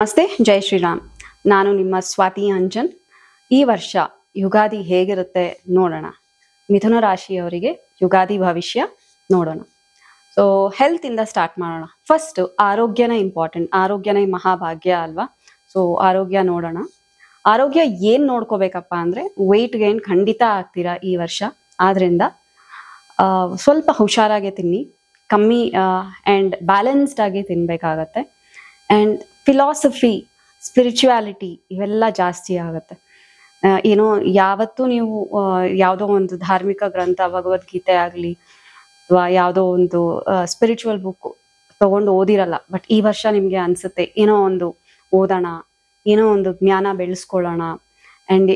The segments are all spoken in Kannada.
ನಮಸ್ತೆ, ಜೈ ಶ್ರೀರಾಮ್. ನಾನು ನಿಮ್ಮ ಸ್ವಾತಿ ಅಂಜನ್. ಈ ವರ್ಷ ಯುಗಾದಿ ಹೇಗಿರುತ್ತೆ ನೋಡೋಣ. ಮಿಥುನ ರಾಶಿಯವರಿಗೆ ಯುಗಾದಿ ಭವಿಷ್ಯ ನೋಡೋಣ. ಸೊ ಹೆಲ್ತ್ ಇಂದ ಸ್ಟಾರ್ಟ್ ಮಾಡೋಣ. ಫಸ್ಟ್ ಆರೋಗ್ಯನೇ ಇಂಪಾರ್ಟೆಂಟ್. ಆರೋಗ್ಯನೇ ಮಹಾಭಾಗ್ಯ ಅಲ್ವಾ? ಸೊ ಆರೋಗ್ಯ ನೋಡೋಣ. ಆರೋಗ್ಯ ಏನ್ ನೋಡ್ಕೋಬೇಕಪ್ಪ ಅಂದ್ರೆ, ವೆಯ್ಟ್ ಗೈನ್ ಖಂಡಿತ ಆಗ್ತೀರಾ ಈ ವರ್ಷ. ಆದ್ರಿಂದ ಸ್ವಲ್ಪ ಹುಷಾರಾಗಿ ತಿನ್ನಿ, ಕಮ್ಮಿ ಆ್ಯಂಡ್ ಬ್ಯಾಲೆನ್ಸ್ಡ್ ಆಗಿ ತಿನ್ಬೇಕಾಗತ್ತೆ. ಆ್ಯಂಡ್ ಫಿಲಾಸಫಿ, ಸ್ಪಿರಿಚುಯಾಲಿಟಿ ಇವೆಲ್ಲ ಜಾಸ್ತಿ ಆಗುತ್ತೆ. ಏನೋ ಯಾವತ್ತೂ ನೀವು ಯಾವುದೋ ಒಂದು ಧಾರ್ಮಿಕ ಗ್ರಂಥ, ಭಗವದ್ಗೀತೆ ಆಗಲಿ ಅಥವಾ ಯಾವುದೋ ಒಂದು ಸ್ಪಿರಿಚುವಲ್ ಬುಕ್ ತಗೊಂಡು ಓದಿರಲ್ಲ. ಬಟ್ ಈ ವರ್ಷ ನಿಮಗೆ ಅನ್ಸುತ್ತೆ ಏನೋ ಒಂದು ಓದೋಣ, ಏನೋ ಒಂದು ಜ್ಞಾನ ಬೆಳೆಸ್ಕೊಳ್ಳೋಣ. ಆ್ಯಂಡ್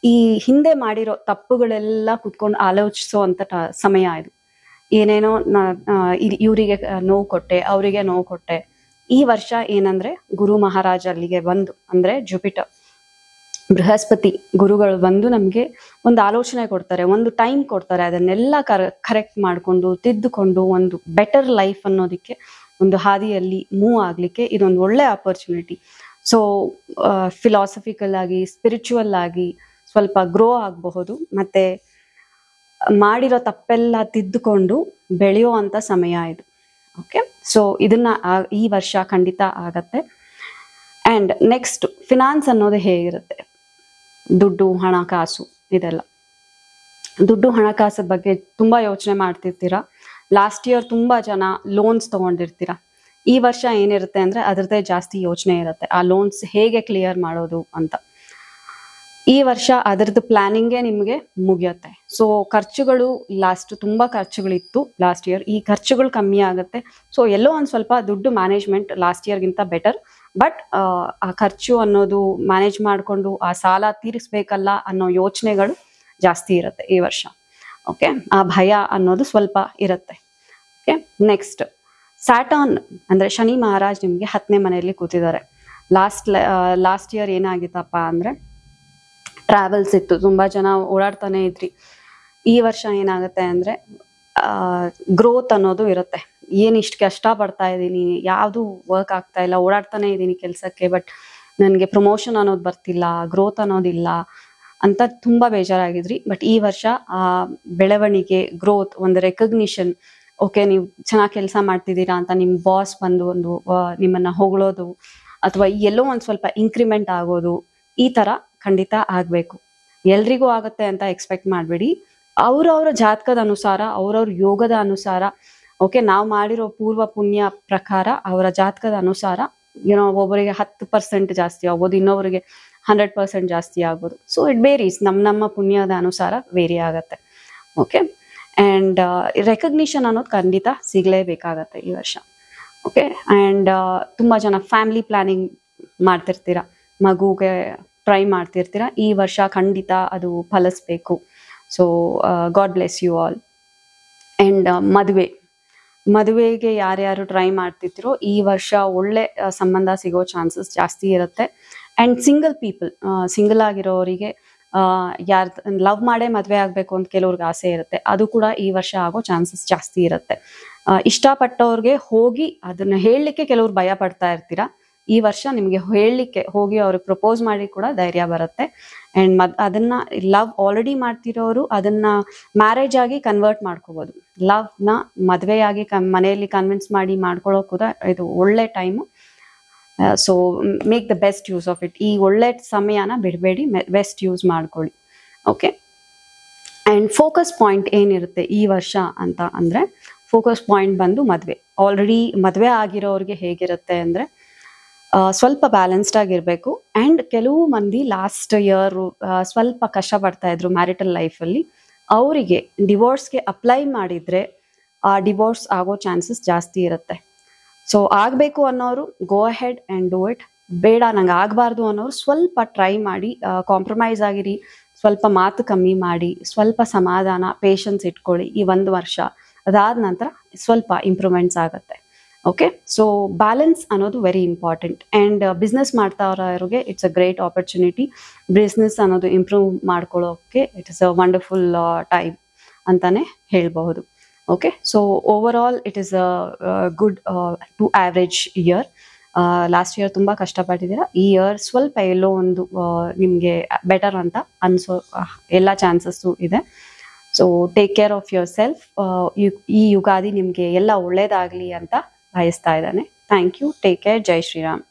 ಈ ಹಿಂದೆ ಮಾಡಿರೋ ತಪ್ಪುಗಳೆಲ್ಲ ಕುತ್ಕೊಂಡು ಆಲೋಚಿಸೋ ಅಂತ ಸಮಯ ಇದು. ಏನೇನೋ ಇವರಿಗೆ ನೋವು ಕೊಟ್ಟೆ, ಅವರಿಗೆ ನೋವು ಕೊಟ್ಟೆ. ಈ ವರ್ಷ ಏನಂದ್ರೆ, ಗುರು ಮಹಾರಾಜ ಅಲ್ಲಿಗೆ ಬಂದು, ಅಂದ್ರೆ ಜುಪಿಟರ್, ಬೃಹಸ್ಪತಿ ಗುರುಗಳು ಬಂದು ನಮ್ಗೆ ಒಂದು ಆಲೋಚನೆ ಕೊಡ್ತಾರೆ, ಒಂದು ಟೈಮ್ ಕೊಡ್ತಾರೆ. ಅದನ್ನೆಲ್ಲ ಕರೆಕ್ಟ್ ಮಾಡ್ಕೊಂಡು ತಿದ್ದುಕೊಂಡು ಒಂದು ಬೆಟರ್ ಲೈಫ್ ಅನ್ನೋದಕ್ಕೆ, ಒಂದು ಹಾದಿಯಲ್ಲಿ ಮೂವ್ ಆಗ್ಲಿಕ್ಕೆ ಇದೊಂದು ಒಳ್ಳೆ ಆಪರ್ಚುನಿಟಿ. ಸೊ ಫಿಲಾಸಫಿಕಲ್ ಆಗಿ, ಸ್ಪಿರಿಚುವಲ್ ಆಗಿ ಸ್ವಲ್ಪ ಗ್ರೋ ಆಗಬಹುದು. ಮತ್ತೆ ಮಾಡಿರೋ ತಪ್ಪೆಲ್ಲ ತಿದ್ದುಕೊಂಡು ಬೆಳೆಯೋ ಅಂತ ಸಮಯ ಇದು. ಓಕೆ, ಸೊ ಇದನ್ನ ಈ ವರ್ಷ ಖಂಡಿತ ಆಗತ್ತೆ. ಆ್ಯಂಡ್ ನೆಕ್ಸ್ಟ್, ಫಿನಾನ್ಸ್ ಅನ್ನೋದು ಹೇಗಿರುತ್ತೆ, ದುಡ್ಡು, ಹಣಕಾಸು, ಇದೆಲ್ಲ. ದುಡ್ಡು ಹಣಕಾಸು ಬಗ್ಗೆ ತುಂಬಾ ಯೋಚನೆ ಮಾಡ್ತಿರ್ತೀರಾ. ಲಾಸ್ಟ್ ಇಯರ್ ತುಂಬಾ ಜನ ಲೋನ್ಸ್ ತಗೊಂಡಿರ್ತೀರಾ. ಈ ವರ್ಷ ಏನಿರುತ್ತೆ ಅಂದ್ರೆ ಅದರದ್ದೇ ಜಾಸ್ತಿ ಯೋಚನೆ ಇರುತ್ತೆ, ಆ ಲೋನ್ಸ್ ಹೇಗೆ ಕ್ಲಿಯರ್ ಮಾಡೋದು ಅಂತ. ಈ ವರ್ಷ ಅದರದ್ದು ಪ್ಲಾನಿಂಗೇ ನಿಮಗೆ ಮುಗಿಯುತ್ತೆ. ಸೊ ಖರ್ಚುಗಳು ತುಂಬಾ ಖರ್ಚುಗಳಿತ್ತು ಲಾಸ್ಟ್ ಇಯರ್. ಈ ಖರ್ಚುಗಳು ಕಮ್ಮಿ ಆಗುತ್ತೆ. ಸೊ ಎಲ್ಲೋ ಒಂದು ಸ್ವಲ್ಪ ದುಡ್ಡು ಮ್ಯಾನೇಜ್ಮೆಂಟ್ ಲಾಸ್ಟ್ ಇಯರ್ಗಿಂತ ಬೆಟರ್. ಬಟ್ ಆ ಖರ್ಚು ಅನ್ನೋದು ಮ್ಯಾನೇಜ್ ಮಾಡಿಕೊಂಡು ಆ ಸಾಲ ತೀರಿಸ್ಬೇಕಲ್ಲ ಅನ್ನೋ ಯೋಚನೆಗಳು ಜಾಸ್ತಿ ಇರುತ್ತೆ ಈ ವರ್ಷ. ಓಕೆ, ಆ ಭಯ ಅನ್ನೋದು ಸ್ವಲ್ಪ ಇರುತ್ತೆ. ಓಕೆ, ನೆಕ್ಸ್ಟ್, ಸ್ಯಾಟರ್ನ್ ಅಂದ್ರೆ ಶನಿ ಮಹಾರಾಜ್ ನಿಮಗೆ 10ನೇ ಮನೆಯಲ್ಲಿ ಕೂತಿದ್ದಾರೆ. ಲಾಸ್ಟ್ ಇಯರ್ ಏನಾಗಿತ್ತಪ್ಪ ಅಂದ್ರೆ, ಟ್ರಾವೆಲ್ಸ್ ಇತ್ತು, ತುಂಬಾ ಜನ ಓಡಾಡ್ತಾನೆ ಇದ್ರಿ. ಈ ವರ್ಷ ಏನಾಗುತ್ತೆ ಅಂದ್ರೆ, ಗ್ರೋತ್ ಅನ್ನೋದು ಇರುತ್ತೆ. ಏನ್ ಇಷ್ಟು ಕಷ್ಟ ಪಡ್ತಾ ಇದ್ದೀನಿ, ಯಾವುದು ವರ್ಕ್ ಆಗ್ತಾ ಇಲ್ಲ, ಓಡಾಡ್ತಾನೆ ಇದ್ದೀನಿ ಕೆಲ್ಸಕ್ಕೆ, ಬಟ್ ನನಗೆ ಪ್ರಮೋಷನ್ ಅನ್ನೋದು ಬರ್ತಿಲ್ಲ, ಗ್ರೋತ್ ಅನ್ನೋದಿಲ್ಲ ಅಂತ ತುಂಬಾ ಬೇಜಾರಾಗಿದ್ರಿ. ಬಟ್ ಈ ವರ್ಷ ಆ ಬೆಳವಣಿಗೆ, ಗ್ರೋತ್, ಒಂದು ರೆಕಗ್ನಿಷನ್, ಓಕೆ ನೀವು ಚೆನ್ನಾಗಿ ಕೆಲಸ ಮಾಡ್ತಿದ್ದೀರಾ ಅಂತ ನಿಮ್ಮ ಬಾಸ್ ಬಂದು ಒಂದು ನಿಮ್ಮನ್ನ ಹೊಗಳೋದು, ಅಥವಾ ಎಲ್ಲೋ ಒಂದು ಸ್ವಲ್ಪ ಇಂಕ್ರಿಮೆಂಟ್ ಆಗೋದು, ಈ ತರ ಖಂಡಿತ ಆಗ್ಬೇಕು. ಎಲ್ರಿಗೂ ಆಗುತ್ತೆ ಅಂತ ಎಕ್ಸ್ಪೆಕ್ಟ್ ಮಾಡಬೇಡಿ. ಅವ್ರವ್ರ ಜಾತಕದ ಅನುಸಾರ, ಅವ್ರವ್ರ ಯೋಗದ ಅನುಸಾರ, ಓಕೆ, ನಾವು ಮಾಡಿರೋ ಪೂರ್ವ ಪುಣ್ಯ ಪ್ರಕಾರ ಅವರ ಜಾತಕದ ಅನುಸಾರ ಏನೋ ಒಬ್ಬರಿಗೆ 10% ಜಾಸ್ತಿ ಆಗ್ಬೋದು, ಇನ್ನೊಬ್ಬರಿಗೆ 100% ಜಾಸ್ತಿ ಆಗ್ಬೋದು. ಸೊ ಇಟ್ ವೇರೀಸ್, ನಮ್ಮ ಪುಣ್ಯದ ಅನುಸಾರ ವೇರಿ ಆಗತ್ತೆ. ಓಕೆ, ಆ್ಯಂಡ್ ರೆಕಗ್ನಿಷನ್ ಅನ್ನೋದು ಖಂಡಿತ ಸಿಗಲೇಬೇಕಾಗತ್ತೆ ಈ ವರ್ಷ. ಓಕೆ, ಆ್ಯಂಡ್ ತುಂಬ ಜನ ಫ್ಯಾಮಿಲಿ ಪ್ಲಾನಿಂಗ್ ಮಾಡ್ತಿರ್ತೀರ, ಮಗುಗೆ ಟ್ರೈ ಮಾಡ್ತಿರ್ತೀರ. ಈ ವರ್ಷ ಖಂಡಿತ ಅದು ಫಲಿಸ್ಬೇಕು. So God bless you all. And ಮದುವೆಗೆ ಯಾರ್ಯಾರು ಟ್ರೈ ಮಾಡ್ತಿರ್ತೀರೋ ಈ ವರ್ಷ ಒಳ್ಳೆ ಸಂಬಂಧ ಸಿಗೋ ಚಾನ್ಸಸ್ ಜಾಸ್ತಿ ಇರುತ್ತೆ. ಆ್ಯಂಡ್ ಸಿಂಗಲ್ ಆಗಿರೋರಿಗೆ ಯಾರು ಲವ್ ಮಾಡೇ ಮದುವೆ ಆಗಬೇಕು ಅಂತ ಕೆಲವ್ರಿಗೆ ಆಸೆ ಇರುತ್ತೆ, ಅದು ಕೂಡ ಈ ವರ್ಷ ಆಗೋ ಚಾನ್ಸಸ್ ಜಾಸ್ತಿ ಇರುತ್ತೆ. ಇಷ್ಟಪಟ್ಟವ್ರಿಗೆ ಹೋಗಿ ಅದನ್ನ ಹೇಳಲಿಕ್ಕೆ ಕೆಲವ್ರು ಭಯ ಪಡ್ತಾ ಇರ್ತೀರಾ. ಈ ವರ್ಷ ನಿಮಗೆ ಹೇಳಲಿಕ್ಕೆ ಹೋಗಿ ಅವ್ರಿಗೆ ಪ್ರಪೋಸ್ ಮಾಡಿ ಕೂಡ ಧೈರ್ಯ ಬರುತ್ತೆ. ಆ್ಯಂಡ್ ಅದನ್ನ ಲವ್ ಆಲ್ರೆಡಿ ಮಾಡ್ತಿರೋರು ಅದನ್ನ ಮ್ಯಾರೇಜ್ ಆಗಿ ಕನ್ವರ್ಟ್ ಮಾಡ್ಕೋಬೋದು. ಲವ್ನ ಮದುವೆಯಾಗಿ ಮನೆಯಲ್ಲಿ ಕನ್ವಿನ್ಸ್ ಮಾಡಿ ಮಾಡ್ಕೊಳ್ಳೋ ಕೂಡ ಇದು ಒಳ್ಳೆ time. So make the best use of it. ಈ ಒಳ್ಳೆ ಸಮಯನ ಬಿಡಬೇಡಿ, ಬೆಸ್ಟ್ ಯೂಸ್ ಮಾಡ್ಕೊಳ್ಳಿ. ಓಕೆ, ಆ್ಯಂಡ್ ಫೋಕಸ್ ಪಾಯಿಂಟ್ ಏನಿರುತ್ತೆ ಈ ವರ್ಷ ಅಂತ ಅಂದರೆ, ಫೋಕಸ್ ಪಾಯಿಂಟ್ ಬಂದು ಮದುವೆ. ಆಲ್ರೆಡಿ ಮದುವೆ ಆಗಿರೋರಿಗೆ ಹೇಗಿರುತ್ತೆ ಅಂದರೆ, ಸ್ವಲ್ಪ ಬ್ಯಾಲೆನ್ಸ್ಡ್ ಆಗಿರಬೇಕು. ಆ್ಯಂಡ್ ಕೆಲವು ಮಂದಿ ಲಾಸ್ಟ್ ಇಯರ್ ಸ್ವಲ್ಪ ಕಷ್ಟಪಡ್ತಾ ಇದ್ರು ಮ್ಯಾರಿಟಲ್ ಲೈಫಲ್ಲಿ, ಅವರಿಗೆ ಡಿವೋರ್ಸ್ಗೆ ಅಪ್ಲೈ ಮಾಡಿದರೆ ಆ ಡಿವೋರ್ಸ್ ಆಗೋ ಚಾನ್ಸಸ್ ಜಾಸ್ತಿ ಇರುತ್ತೆ. ಸೊ ಆಗಬೇಕು ಅನ್ನೋರು go ahead and do it. ಬೇಡ ನಂಗೆ ಆಗಬಾರ್ದು ಅನ್ನೋರು ಸ್ವಲ್ಪ ಟ್ರೈ ಮಾಡಿ, ಕಾಂಪ್ರಮೈಸ್ ಆಗಿರಿ, ಸ್ವಲ್ಪ ಮಾತು ಕಮ್ಮಿ ಮಾಡಿ, ಸ್ವಲ್ಪ ಸಮಾಧಾನ, ಪೇಷನ್ಸ್ ಇಟ್ಕೊಳ್ಳಿ ಈ 1 ವರ್ಷ. ಅದಾದ ನಂತರ ಸ್ವಲ್ಪ ಇಂಪ್ರೂವ್ಮೆಂಟ್ಸ್ ಆಗುತ್ತೆ. ಓಕೆ, ಸೊ ಬ್ಯಾಲೆನ್ಸ್ ಅನ್ನೋದು ವೆರಿ ಇಂಪಾರ್ಟೆಂಟ್. ಆ್ಯಂಡ್ ಬಿಸ್ನೆಸ್ ಮಾಡ್ತಾ ಇರೋರಿಗೆ it's a great opportunity. Business ಅನ್ನೋದು ಇಂಪ್ರೂವ್ ಮಾಡ್ಕೊಳ್ಳೋಕೆ it is a wonderful time ಅಂತಾನೆ ಹೇಳ್ಬಹುದು. Okay, so overall it is a good to average year. Last year ತುಂಬ ಕಷ್ಟಪಟ್ಟಿದ್ದೀರಾ. ಈ ಇಯರ್ ಸ್ವಲ್ಪ ಎಲ್ಲೋ ಒಂದು ನಿಮಗೆ ಬೆಟರ್ ಅಂತ ಅನಿಸೋ ಎಲ್ಲ ಚಾನ್ಸಸ್ಸು ಇದೆ. So take care of yourself. ಈ ಯುಗಾದಿ ನಿಮಗೆ ಎಲ್ಲ ಒಳ್ಳೇದಾಗಲಿ ಅಂತ ಬಯಸ್ತಾ ಇದ್ದಾನೆ. Thank you. Take care. Jai Shriram.